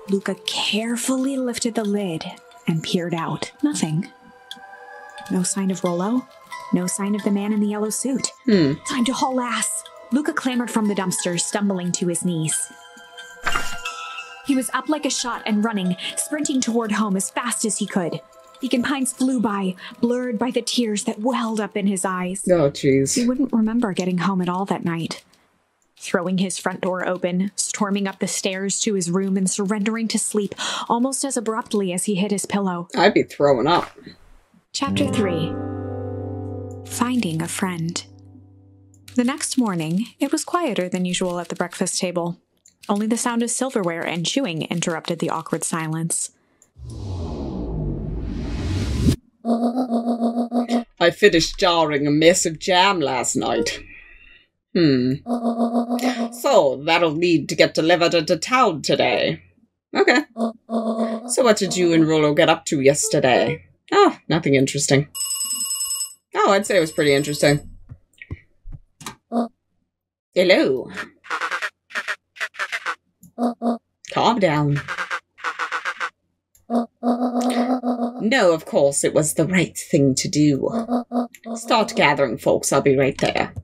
Luca carefully lifted the lid and peered out. Nothing. No sign of Rollo. No sign of the man in the yellow suit. Time to haul ass. Luca clambered from the dumpster, stumbling to his knees. He was up like a shot and running, sprinting toward home as fast as he could. Beacon Pines flew by, blurred by the tears that welled up in his eyes. Oh, jeez. He wouldn't remember getting home at all that night. Throwing his front door open, storming up the stairs to his room and surrendering to sleep almost as abruptly as he hit his pillow. I'd be throwing up. Chapter 3. Finding a Friend. The next morning, it was quieter than usual at the breakfast table. Only the sound of silverware and chewing interrupted the awkward silence. I finished jarring a mess of jam last night. So, that'll need to get delivered into town today. Okay. So what did you and Rollo get up to yesterday? Oh, nothing interesting. Oh, I'd say it was pretty interesting. Hello. Calm down. No, of course, it was the right thing to do. Start gathering, folks. I'll be right there.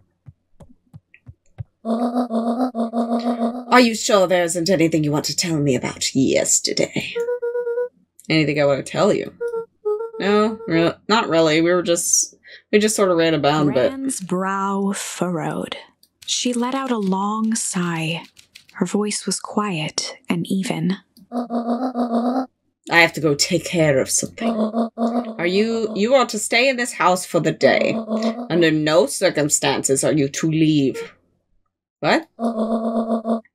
Are you sure there isn't anything you want to tell me about yesterday? Anything I want to tell you? No, not really. We just sort of ran about a bit. Rand's brow furrowed. She let out a long sigh. Her voice was quiet and even. I have to go take care of something. You are to stay in this house for the day. Under no circumstances are you to leave. What?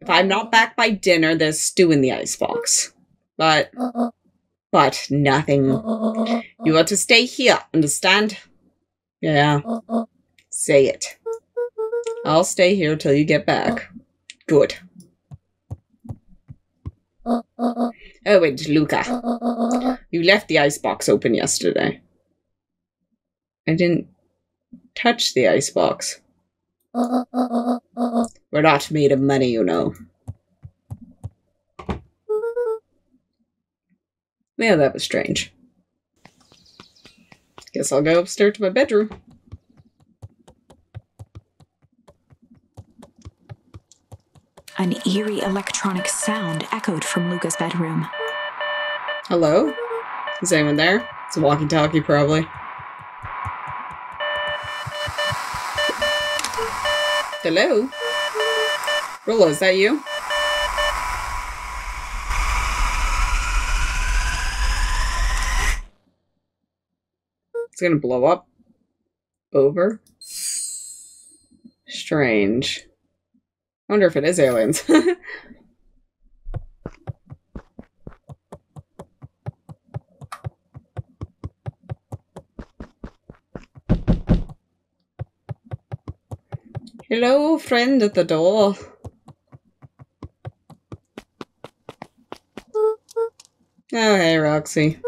If I'm not back by dinner, there's stew in the icebox. But nothing. You are to stay here, understand? Yeah. Say it. I'll stay here till you get back. Good. Oh, wait, Luca. You left the icebox open yesterday. I didn't touch the icebox. We're not made of money, you know. Yeah, that was strange. Guess I'll go upstairs to my bedroom. An eerie electronic sound echoed from Luca's bedroom. Hello? Is anyone there? It's a walkie-talkie, probably. Hello? Rollo, is that you? It's gonna blow up. Over. Strange. I wonder if it is aliens. Hello, friend at the door. Oh, hey, Roxy.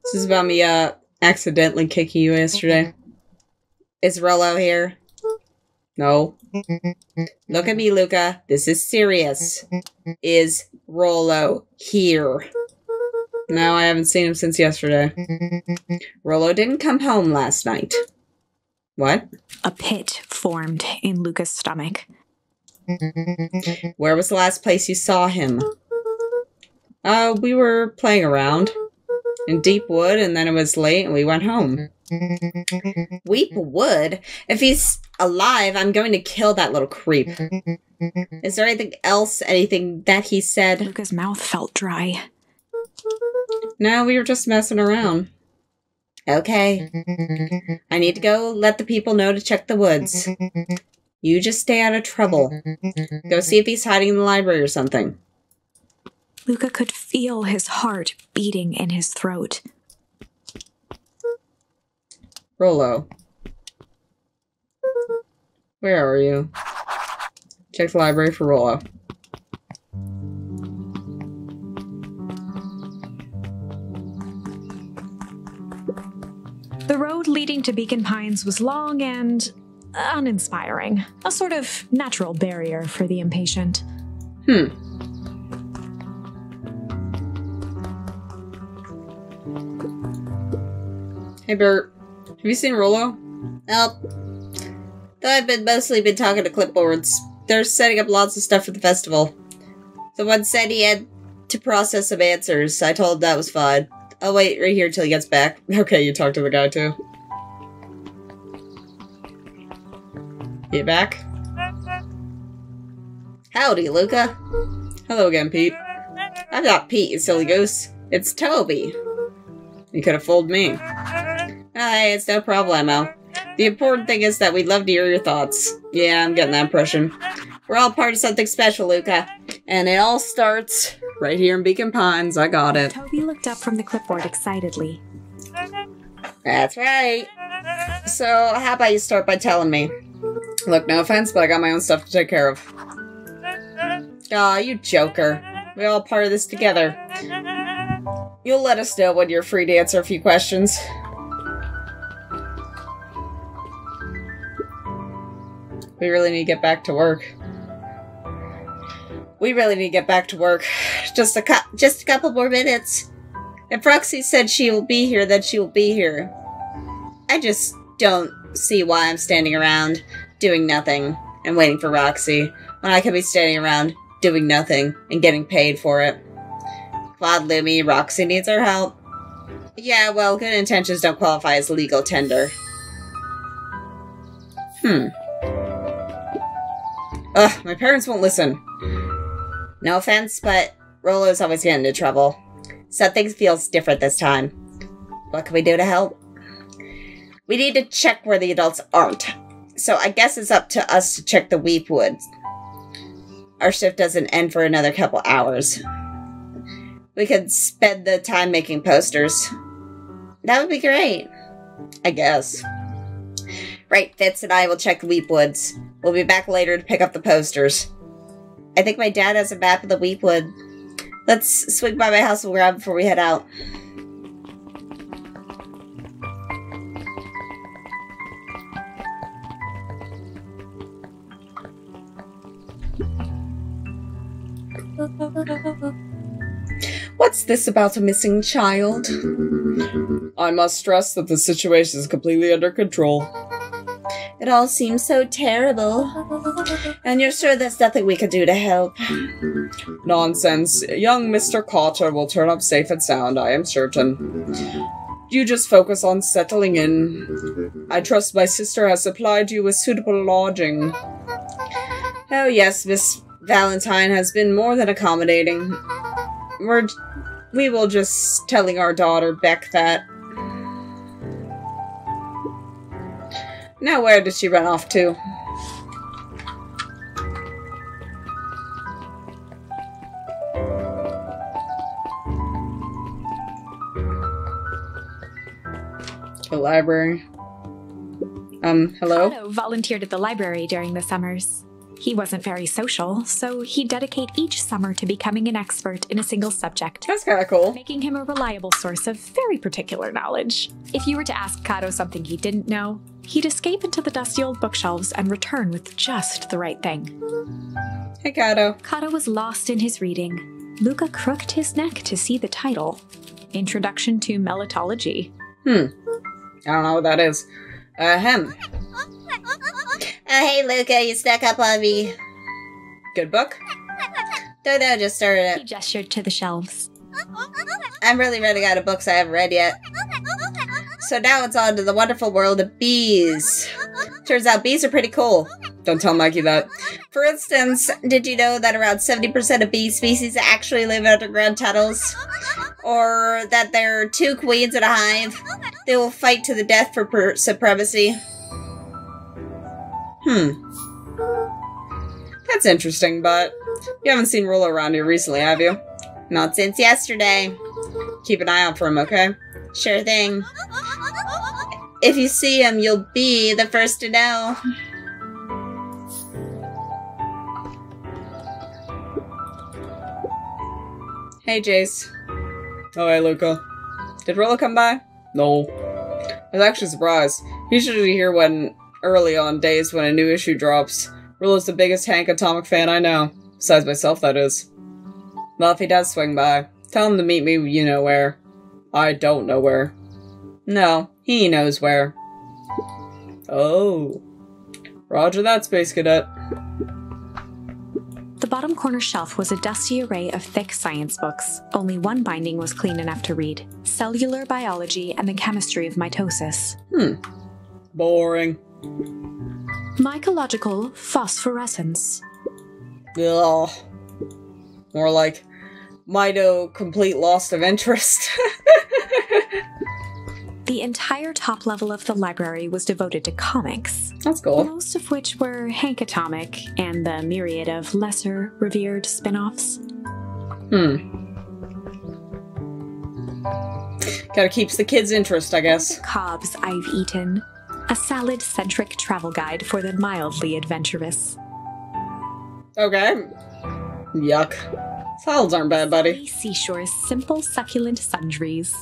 This is about me, accidentally kicking you yesterday. Is Rollo here? No. Look at me, Luca. This is serious. Is Rollo here? No, I haven't seen him since yesterday. Rollo didn't come home last night. What? A pit formed in Luca's stomach. Where was the last place you saw him? We were playing around in deep wood, and then it was late, and we went home. Weep wood? If he's alive, I'm going to kill that little creep. Is there anything that he said? Luca's mouth felt dry. No, we were just messing around. Okay. I need to go let the people know to check the woods. You just stay out of trouble. Go see if he's hiding in the library or something. Luca could feel his heart beating in his throat. Rollo. Where are you? Check the library for Rollo. The road leading to Beacon Pines was long and uninspiring. A sort of natural barrier for the impatient. Hey, Bert. Have you seen Rollo? Nope. Though I've mostly been talking to clipboards. They're setting up lots of stuff for the festival. Someone said he had to process some answers. I told him that was fine. I'll wait right here till he gets back. Okay, you talked to the guy too. You back? Howdy, Luca. Hello again, Pete. I'm not Pete, you silly goose. It's Toby. You could have fooled me. Hey, it's no problemo. The important thing is that we'd love to hear your thoughts. Yeah, I'm getting that impression. We're all part of something special, Luca. And it all starts right here in Beacon Pines. I got it. Toby looked up from the clipboard excitedly. That's right. So, how about you start by telling me? Look, no offense, but I got my own stuff to take care of. Aw, you joker. We're all part of this together. You'll let us know when you're free to answer a few questions. We really need to get back to work. Just a couple more minutes. If Roxy said she will be here, then she will be here. I just don't see why I'm standing around doing nothing and waiting for Roxy when I could be standing around doing nothing and getting paid for it. Come on, Lumi, Roxy needs our help. Yeah, well, good intentions don't qualify as legal tender. Ugh, my parents won't listen. No offense, but Rollo's always getting into trouble. Something feels different this time. What can we do to help? We need to check where the adults aren't. So I guess it's up to us to check the Weep Woods. Our shift doesn't end for another couple hours. We could spend the time making posters. That would be great. I guess. Right, Fitz and I will check the Weep Woods. We'll be back later to pick up the posters. I think my dad has a map of the Weep Wood. Let's swing by my house and grab it before we head out. What's this about a missing child? I must stress that the situation is completely under control. It all seems so terrible. And you're sure there's nothing we can do to help? Nonsense. Young Mr. Carter will turn up safe and sound, I am certain. You just focus on settling in. I trust my sister has supplied you with suitable lodging. Oh yes, Miss Valentine has been more than accommodating. We will just telling our daughter Beck that. Now where did she run off to? The library. Hello? Otto volunteered at the library during the summers. He wasn't very social, so he'd dedicate each summer to becoming an expert in a single subject. That's kind of cool. Making him a reliable source of very particular knowledge. If you were to ask Kato something he didn't know, he'd escape into the dusty old bookshelves and return with just the right thing. Hey, Kato. Kato was lost in his reading. Luca crooked his neck to see the title. Introduction to Melitology. I don't know what that is. Ahem. Hey, Luca, you snuck up on me. Good book? No, just started it. He gestured to the shelves. I'm really running out of books I haven't read yet. So now it's on to the wonderful world of bees. Turns out bees are pretty cool. Don't tell Mikey that. For instance, did you know that around 70% of bee species actually live in underground tunnels? Or that there are 2 queens in a hive? They will fight to the death for supremacy. That's interesting, but you haven't seen Rollo around here recently, have you? Not since yesterday. Keep an eye out for him, okay? Sure thing. If you see him, you'll be the first to know. Hey, Jace. Oh, hey, Luca. Did Rollo come by? No. I was actually surprised. He's usually here early on days when a new issue drops. Rollo's the biggest Hank Atomic fan I know. Besides myself, that is. Well, if he does swing by, tell him to meet me you know where. I don't know where. No, he knows where. Oh. Roger that, Space Cadet. The bottom corner shelf was a dusty array of thick science books. Only one binding was clean enough to read. Cellular Biology and the Chemistry of Mitosis. Boring. Mycological Phosphorescence. Ugh. More like Mito complete loss of interest. The entire top level of the library was devoted to comics. That's cool. Most of which were Hank Atomic and the myriad of lesser revered spin-offs. Gotta keep the kids' interest, I guess. Cobs I've Eaten. A salad-centric travel guide for the mildly adventurous. Okay. Yuck. Salads aren't bad, buddy. Seashore's simple, succulent sundries.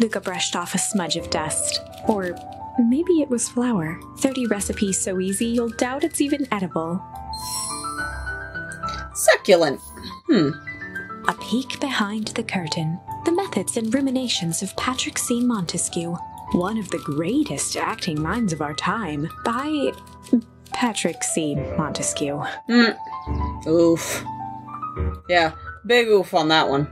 Luca brushed off a smudge of dust. Or maybe it was flour. 30 recipes so easy you'll doubt it's even edible. Succulent. A peek behind the curtain. The methods and ruminations of Patrick C. Montesquieu. One of the greatest acting minds of our time. By Patrick C. Montesquieu. Oof. Yeah, big oof on that one.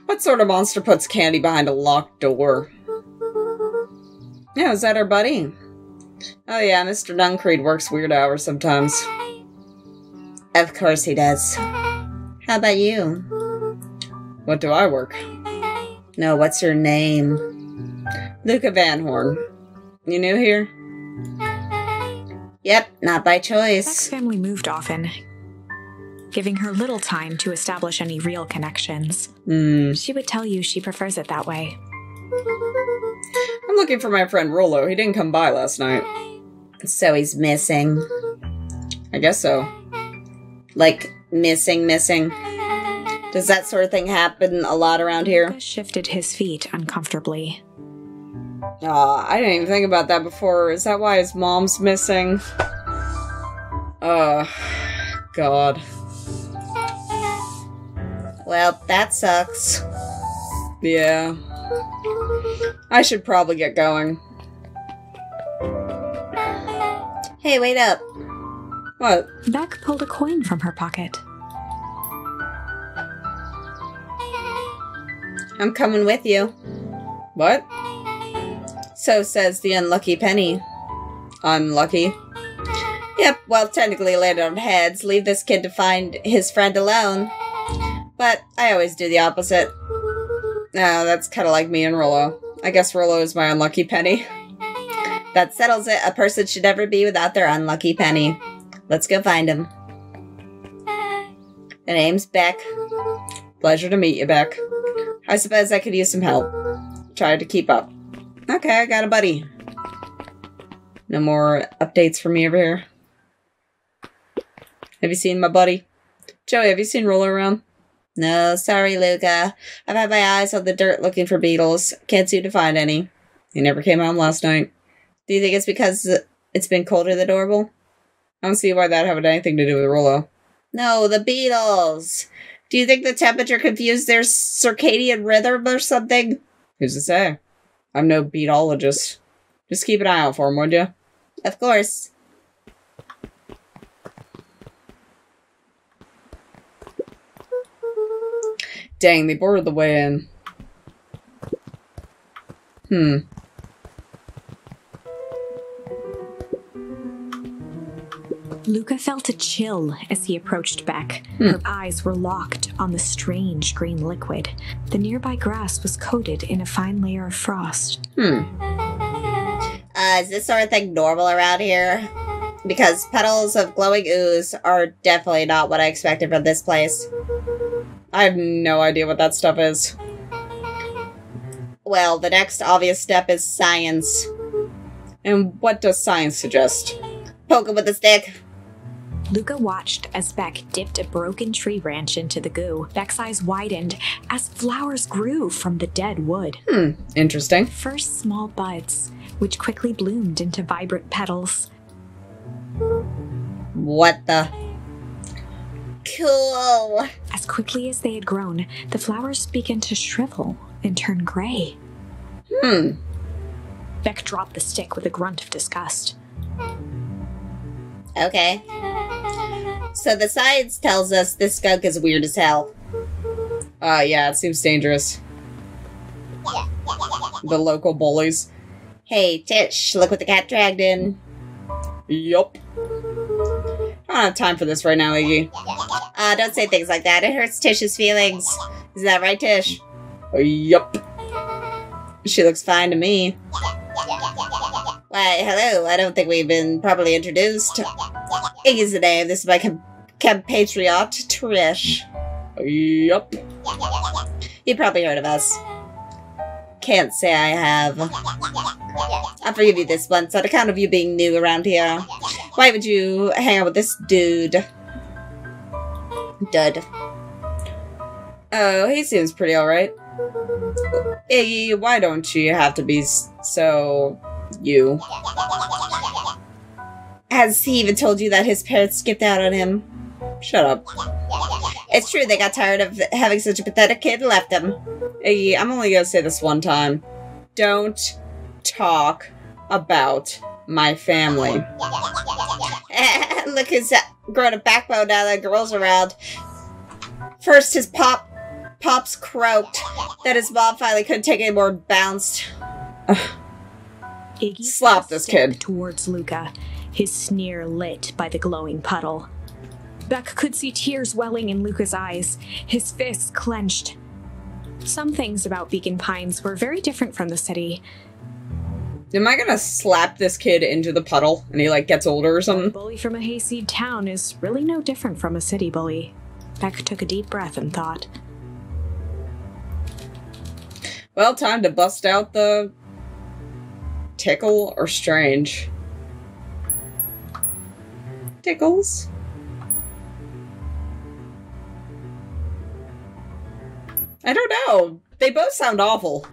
What sort of monster puts candy behind a locked door? Yeah, is that our buddy? Oh yeah, Mr. Duncreed works weird hours sometimes. Of course he does. How about you? What do I work? No, what's your name? Luca Van Horn. You new here? Yep, not by choice. Beck's family moved often, giving her little time to establish any real connections. She would tell you she prefers it that way. I'm looking for my friend Rollo. He didn't come by last night. So he's missing. I guess so. Like, missing? Does that sort of thing happen a lot around here? Luca shifted his feet uncomfortably. Aw, I didn't even think about that before. Is that why his mom's missing? God. Well, that sucks. Yeah. I should probably get going. Hey, wait up. What? Beck pulled a coin from her pocket. I'm coming with you. What? So says the unlucky penny. Unlucky? Yep, well, technically laid on heads. Leave this kid to find his friend alone. But I always do the opposite. No, that's kind of like me and Rollo. I guess Rollo is my unlucky penny. That settles it. A person should never be without their unlucky penny. Let's go find him. The name's Beck. Pleasure to meet you, Beck. I suppose I could use some help. Try to keep up. Okay, I got a buddy. No more updates for me over here. Have you seen my buddy? Joey, have you seen Rollo around? No, sorry, Luca. I've had my eyes on the dirt looking for beetles. Can't seem to find any. He never came home last night. Do you think it's because it's been colder than normal? I don't see why that had anything to do with Rollo. No, the beetles. Do you think the temperature confused their circadian rhythm or something? Who's to say? I'm no beetologist. Just keep an eye out for him, would you? Of course. Dang, they boarded the way in. Luca felt a chill as he approached Beck. Her eyes were locked on the strange green liquid. The nearby grass was coated in a fine layer of frost. Is this sort of thing normal around here? Because petals of glowing ooze are definitely not what I expected from this place. I have no idea what that stuff is. Well, the next obvious step is science. And what does science suggest? Poke him with a stick. Luca watched as Beck dipped a broken tree branch into the goo. Beck's eyes widened as flowers grew from the dead wood. Interesting. First small buds, which quickly bloomed into vibrant petals. What the? Cool. As quickly as they had grown, the flowers began to shrivel and turn gray. Beck dropped the stick with a grunt of disgust. Okay. So the science tells us this skunk is weird as hell. Yeah, it seems dangerous. The local bullies. Hey, Tish, look what the cat dragged in. Yup. I don't have time for this right now, Iggy. Don't say things like that. It hurts Tish's feelings. Is that right, Tish? Yup. She looks fine to me. Why, hello. I don't think we've been properly introduced. Iggy's the name. This is my compatriot, Trish. Yup. You probably heard of us. Can't say I have. I'll forgive you this once on account of you being new around here. Why would you hang out with this dude? Dud. Oh, he seems pretty alright. Iggy, why don't you have to be so... you? Has he even told you that his parents skipped out on him? Shut up. It's true, they got tired of having such a pathetic kid and left him. Iggy, I'm only gonna say this one time. Don't talk about my family. Look who's growing a backbone now that girl's around. First his pops croaked, then his mom finally couldn't take any more and bounced. Iggy slap this kid towards Luca, his sneer lit by the glowing puddle. Beck could see tears welling in Luca's eyes, his fists clenched. Some things about Beacon Pines were very different from the city. Am I gonna slap this kid into the puddle and he, like, gets older or something? A bully from a hayseed town is really no different from a city bully. Beck took a deep breath and thought. Well, time to bust out the... tickle or strange? Tickles? I don't know. They both sound awful.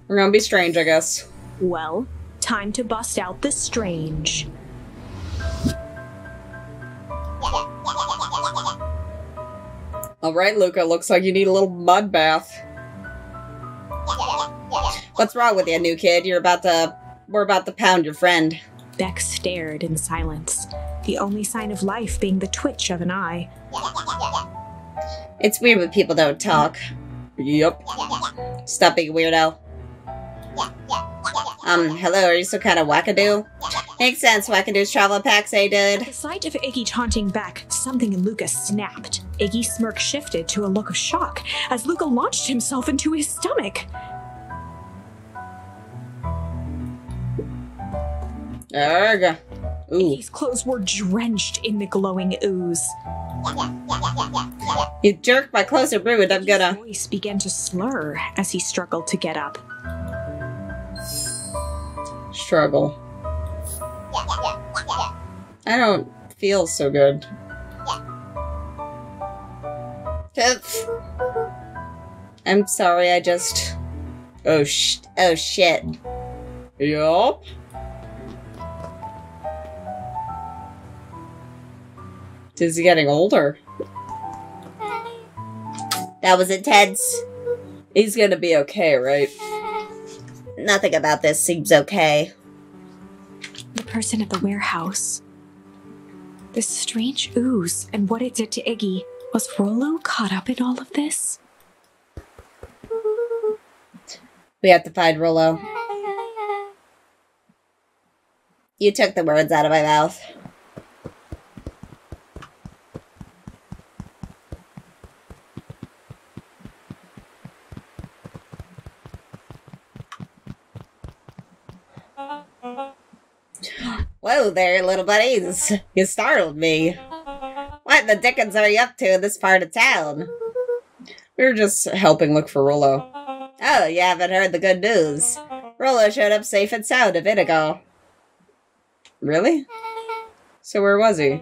We're gonna be strange, I guess. Well, time to bust out the strange. Alright, Luca, looks like you need a little mud bath. What's wrong with you, new kid? We're about to pound your friend. Beck stared in silence, the only sign of life being the twitch of an eye. It's weird when people don't talk. Yup. Stop being a weirdo. Hello, are you some kind of wackadoo? Makes sense, wackadoos travel in packs, eh, dude? At the sight of Iggy taunting Beck, something in Luca snapped. Iggy's smirk shifted to a look of shock as Luca launched himself into his stomach. Arrgh. Ooh. Iggy's clothes were drenched in the glowing ooze. You jerk, my clothes are ruined, I'm gonna... His voice began to slur as he struggled to get up. Struggle. I don't feel so good. I'm sorry, I just... Oh shit. Yup. Is he getting older? That was intense. He's gonna be okay, right? Nothing about this seems okay. The person at the warehouse. This strange ooze and what it did to Iggy. Was Rollo caught up in all of this? We have to find Rollo. You took the words out of my mouth. Whoa there, little buddies. You startled me. What the dickens are you up to in this part of town? We were just helping look for Rollo. Oh, you haven't heard the good news. Rollo showed up safe and sound a bit ago. Really? So where was he?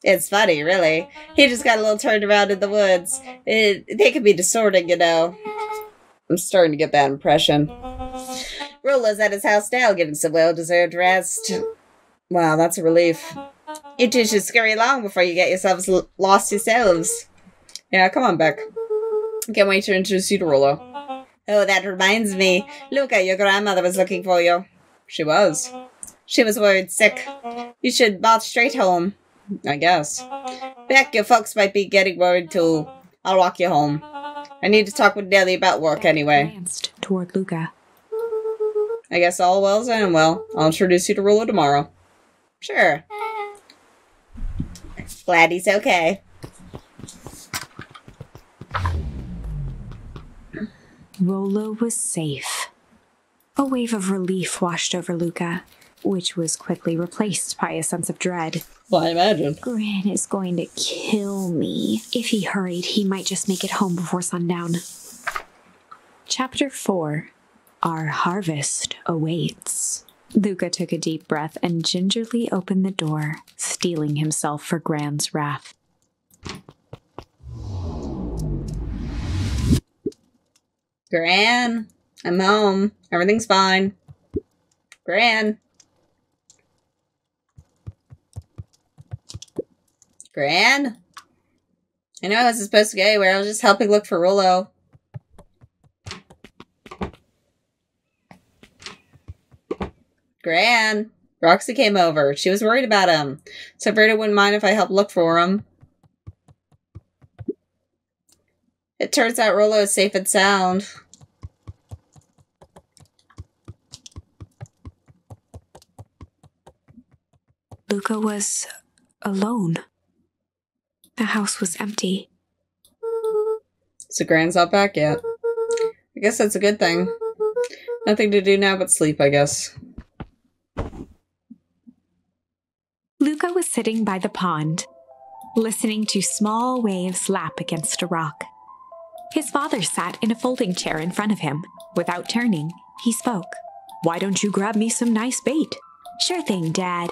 It's funny, really. He just got a little turned around in the woods. They can be distorting, you know. I'm starting to get that impression. Rollo's at his house now, getting some well-deserved rest. Wow, that's a relief. You two should scurry along before you get yourselves lost yourselves. Yeah, come on, Beck. Can't wait to introduce you to Rollo. Oh, that reminds me. Luca, your grandmother was looking for you. She was. She was worried sick. You should march straight home. I guess. Beck, your folks might be getting worried too. I'll walk you home. I need to talk with Nellie about work anyway. Glanced toward Luca. I guess all well's and well. I'll introduce you to Rollo tomorrow. Sure. Glad he's okay. Rollo was safe. A wave of relief washed over Luca, which was quickly replaced by a sense of dread. Well, I imagine. Gran is going to kill me. If he hurried, he might just make it home before sundown. Chapter 4. Our harvest awaits. Luca took a deep breath and gingerly opened the door, steeling himself for Gran's wrath. Gran, I'm home. Everything's fine. Gran. Gran? I know I wasn't supposed to go anywhere. I was just helping look for Rollo. Gran. Roxy came over. She was worried about him. So Verda wouldn't mind if I helped look for him. It turns out Rollo is safe and sound. Luca was alone. The house was empty. So Gran's not back yet. I guess that's a good thing. Nothing to do now but sleep, I guess. Luca was sitting by the pond, listening to small waves lap against a rock. His father sat in a folding chair in front of him. Without turning, he spoke. "Why don't you grab me some nice bait?" "Sure thing, Dad."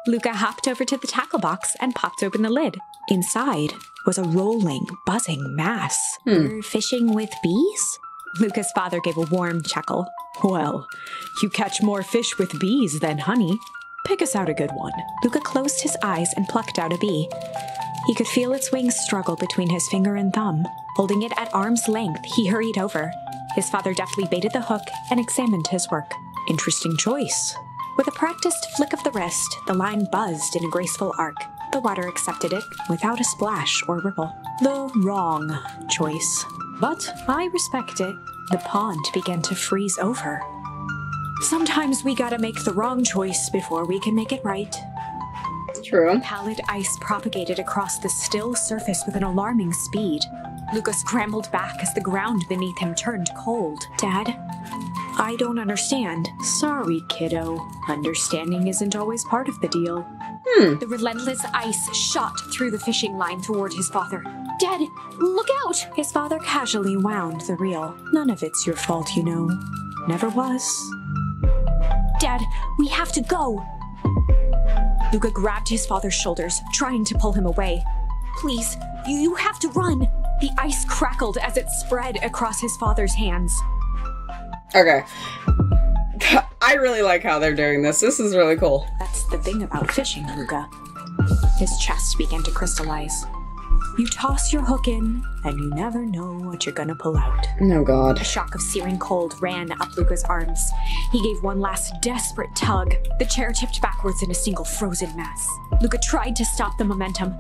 Luca hopped over to the tackle box and popped open the lid. Inside was a rolling, buzzing mass. "You're fishing with bees?" Luca's father gave a warm chuckle. "Well, you catch more fish with bees than honey. Pick us out a good one." Luca closed his eyes and plucked out a bee. He could feel its wings struggle between his finger and thumb. Holding it at arm's length, he hurried over. His father deftly baited the hook and examined his work. "Interesting choice." With a practiced flick of the wrist, the line buzzed in a graceful arc. The water accepted it without a splash or ripple. The wrong choice. But I respect it. The pond began to freeze over. Sometimes we gotta make the wrong choice before we can make it right. True. Pallid ice propagated across the still surface with an alarming speed. Luca scrambled back as the ground beneath him turned cold. "Dad, I don't understand." "Sorry, kiddo. Understanding isn't always part of the deal." The relentless ice shot through the fishing line toward his father. "Dad, look out!" His father casually wound the reel. "None of it's your fault, you know. Never was." "Dad, we have to go." Luca grabbed his father's shoulders, trying to pull him away. "Please, you have to run." The ice crackled as it spread across his father's hands. Okay. I really like how they're doing this. This is really cool. "That's the thing about fishing, Luca." His chest began to crystallize. "You toss your hook in, and you never know what you're gonna pull out." Oh, God. A shock of searing cold ran up Luca's arms. He gave one last desperate tug. The chair tipped backwards in a single frozen mass. Luca tried to stop the momentum,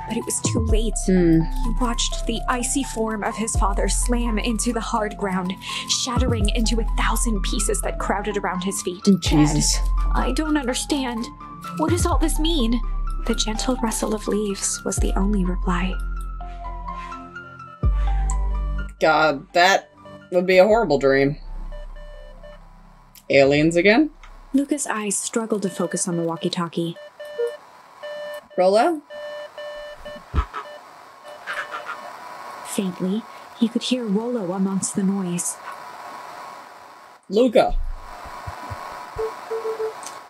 but it was too late. He watched the icy form of his father slam into the hard ground, shattering into 1,000 pieces that crowded around his feet. Jesus. "Dad, I don't understand. What does all this mean?" The gentle rustle of leaves was the only reply. God, that would be a horrible dream. Aliens again? Luca's eyes struggled to focus on the walkie-talkie. Rollo? Faintly, he could hear Rollo amongst the noise. Luca.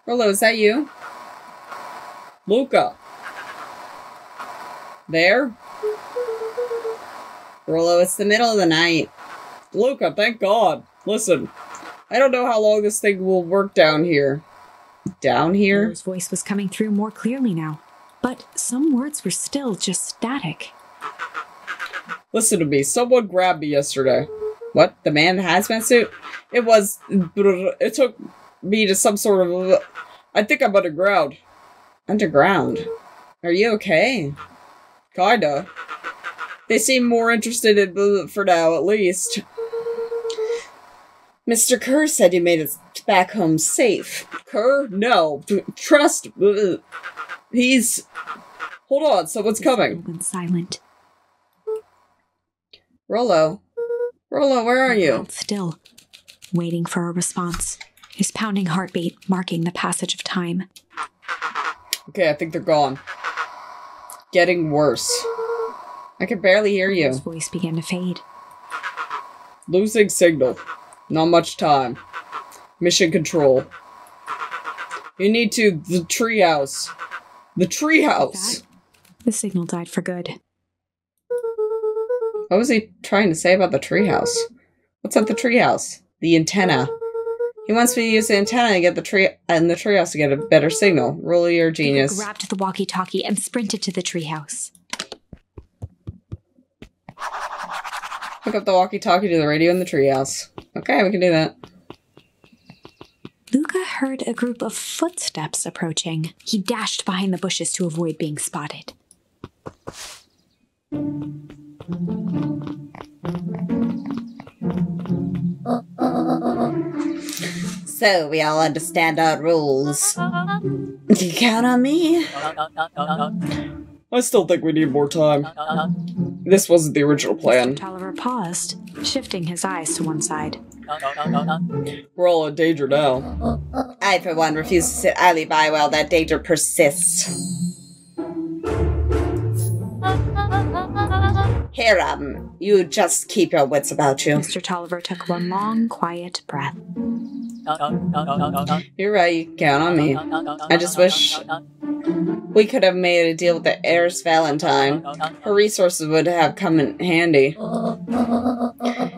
Rollo, is that you? Luca. There? Rollo, it's the middle of the night. Luca, thank God. Listen, I don't know how long this thing will work down here. Down here? Rollo's voice was coming through more clearly now. but some words were still just static. Listen to me. Someone grabbed me yesterday. What? The man in the hazmat suit? It took me to some sort of... I think I'm underground. Underground? Are you okay? Kinda. They seem more interested in for now, at least. Mr. Kerr said you made it back home safe. Kerr? No. Trust. He's... Hold on, someone's coming. Went silent. Rollo. Rollo, where are you? Still, waiting for a response. His pounding heartbeat marking the passage of time. Okay, I think they're gone. Getting worse. I can barely hear you. His voice began to fade. Losing signal. Not much time. Mission control. You need to... The treehouse. The treehouse! The signal died for good. What was he trying to say about the treehouse? What's at the treehouse? The antenna. He wants me to use the antenna to get the treehouse to get a better signal. Roll your genius. He grabbed the walkie-talkie and sprinted to the treehouse. Hook up the walkie-talkie to the radio in the treehouse. Okay, we can do that. Luca heard a group of footsteps approaching. He dashed behind the bushes to avoid being spotted. So, we all understand our rules. You count on me? I still think we need more time. This wasn't the original plan. Mr. Tolliver paused, shifting his eyes to one side. We're all in danger now. I, for one, refuse to sit idly by while that danger persists. Here, you just keep your wits about you. Mr. Tolliver took one long, quiet breath. You're right, you can count on me. I just wish we could have made a deal with the heiress Valentine. Her resources would have come in handy.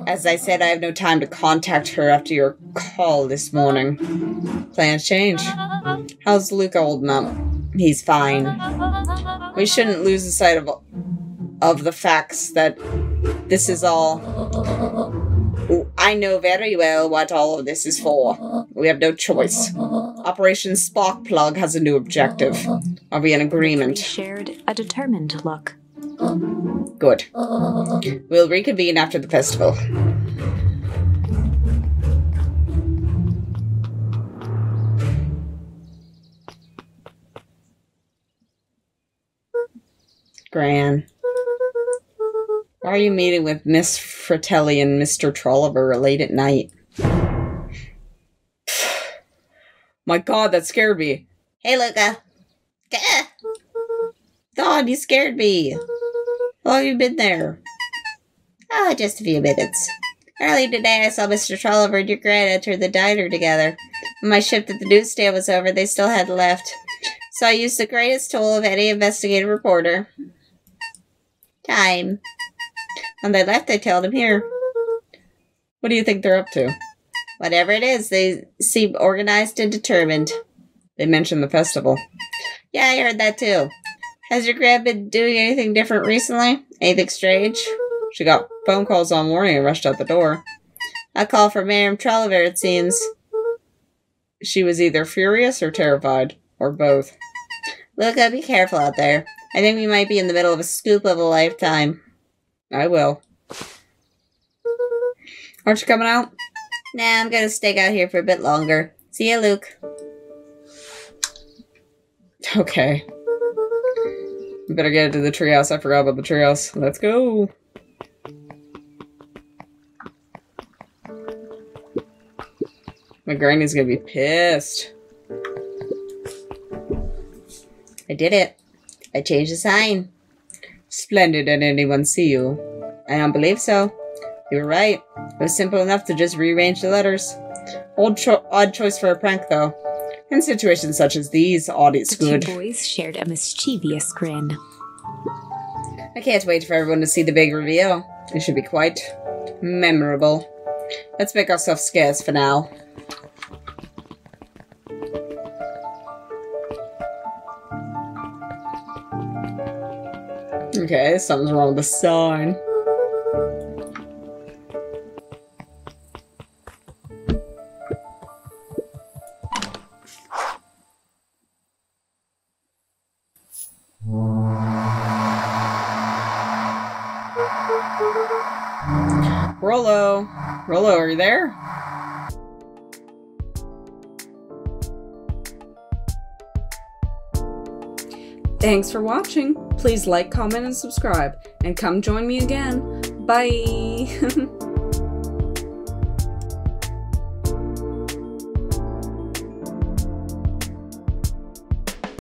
As I said, I have no time to contact her after your call this morning. Plans change. How's Luca holding up? He's fine. We shouldn't lose the sight of the facts that this is all... I know very well what all of this is for. We have no choice. Operation Sparkplug has a new objective. Are we in agreement? We shared a determined look. Good. We'll reconvene after the festival. Gran. Why are you meeting with Miss Fratelli and Mr. Tolliver late at night? My god, that scared me. Hey, Luca. God, you scared me. How long have you been there? Oh, just a few minutes. Early today, I saw Mr. Tolliver and your gran enter the diner together. When my shift at the newsstand was over, they still hadn't left. So I used the greatest tool of any investigative reporter. Time. When they left, I tailed him here. What do you think they're up to? Whatever it is, they seem organized and determined. They mentioned the festival. Yeah, I heard that too. Has your gran been doing anything different recently? Anything strange? She got phone calls all morning and rushed out the door. A call from Miriam Tolliver, it seems. She was either furious or terrified, or both. Luca, be careful out there. I think we might be in the middle of a scoop of a lifetime. I will. Aren't you coming out? Nah, I'm gonna stick out here for a bit longer. See ya, Luke. Okay. We better get into the treehouse. I forgot about the treehouse. Let's go. My granny's gonna be pissed. I did it. I changed the sign. Splendid, did anyone see you? I don't believe so. You were right. It was simple enough to just rearrange the letters. Odd choice for a prank, though. In situations such as these, odd is good. The two boys shared a mischievous grin. I can't wait for everyone to see the big reveal. It should be quite memorable. Let's make ourselves scarce for now. Okay, something's wrong with the sign. Rollo, are you there? Thanks for watching. Please like, comment, and subscribe. And come join me again. Bye!